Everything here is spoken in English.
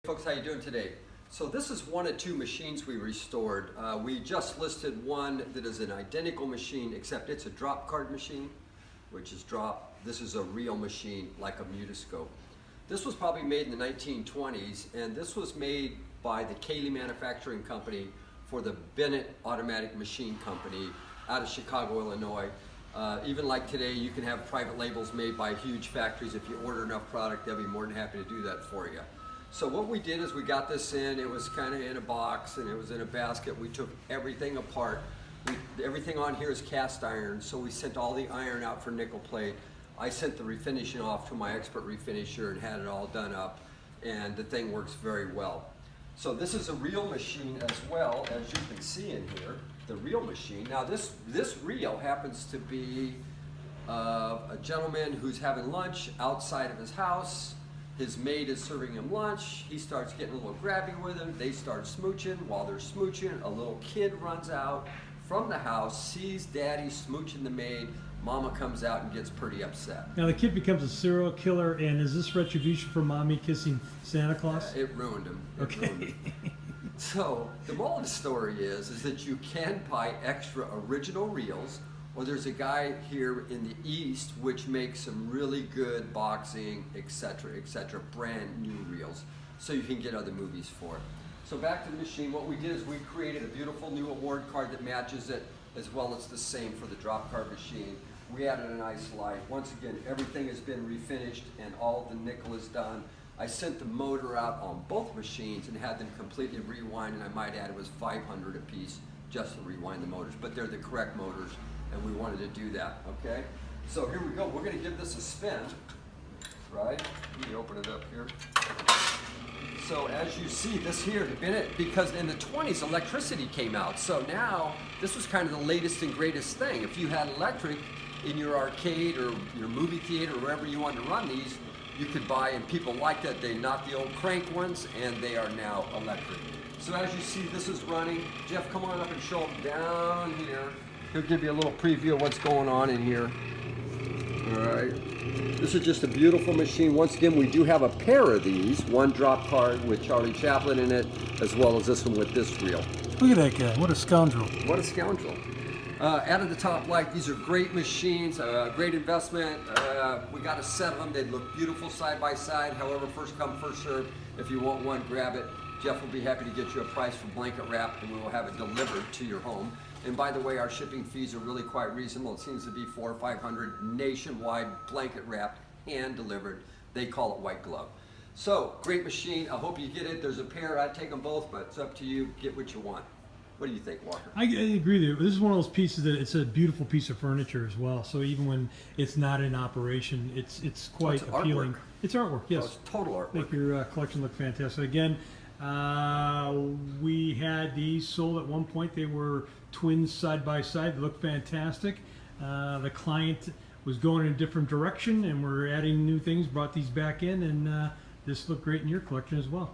Folks, how you doing today? So this is one of two machines we restored. We just listed one that is an identical machine, except it's a drop card machine, which is drop. This is a real machine, like a mutoscope. This was probably made in the 1920s, and this was made by the Callie Manufacturing Company for the Bennett Automatic Machine Company out of Chicago, Illinois. Even like today, you can have private labels made by huge factories. If you order enough product, they'll be more than happy to do that for you. So what we did is we got this in, it was kind of in a box and it was in a basket. We took everything apart. Everything on here is cast iron, so we sent all the iron out for nickel plate. I sent the refinishing off to my expert refinisher and had it all done up, and the thing works very well. So this is a real machine as well, as you can see in here, the real machine. Now this reel happens to be a gentleman who's having lunch outside of his house. His maid is serving him lunch. He starts getting a little grabby with him. They start smooching. While they're smooching, a little kid runs out from the house, sees daddy smooching the maid. Mama comes out and gets pretty upset. Now the kid becomes a serial killer, and is this retribution for mommy kissing Santa Claus? It ruined him. Okay. Ruined him. So the moral of the story is that you can buy extra original reels, or there's a guy here in the East which makes some really good boxing, etc., brand new reels, so you can get other movies for it. So back to the machine, what we did is we created a beautiful new award card that matches it, as well as the same for the drop card machine. We added a nice light. Once again, everything has been refinished and all the nickel is done. I sent the motor out on both machines and had them completely rewind, and I might add it was $500 a piece just to rewind the motors, but they're the correct motors, and we wanted to do that, okay? So here we go. We're gonna give this a spin, right? Let me open it up here. So as you see, this here, the Bennett, because in the 20s, electricity came out. So now, this was kind of the latest and greatest thing. If you had electric in your arcade or your movie theater or wherever you wanted to run these, you could buy, and people like that. They not the old crank ones, and they are now electric. So as you see, this is running. Jeff, come on up and show up down here. He'll give you a little preview of what's going on in here. All right. This is just a beautiful machine. Once again, we do have a pair of these. One drop card with Charlie Chaplin in it, as well as this one with this reel. Look at that guy. What a scoundrel. What a scoundrel. Out of the top light, these are great machines, great investment. We got a set of them. They look beautiful side by side. However, first come, first serve. If you want one, grab it. Jeff will be happy to get you a price for blanket wrap, and we will have it delivered to your home. And by the way, our shipping fees are really quite reasonable. It seems to be $400 or $500 nationwide, blanket wrapped, hand delivered. They call it white glove. So, great machine. I hope you get it. There's a pair. I'd take them both, but it's up to you. Get what you want. What do you think, Walker? I agree with you. This is one of those pieces that it's a beautiful piece of furniture as well. So even when it's not in operation, it's quite appealing. Artwork. It's artwork, yes. Oh, it's total artwork. Make your collection look fantastic. Again, we had these sold at one point. They were twins side by side. They look fantastic. The client was going in a different direction, and we're adding new things, brought these back in, and this looked great in your collection as well.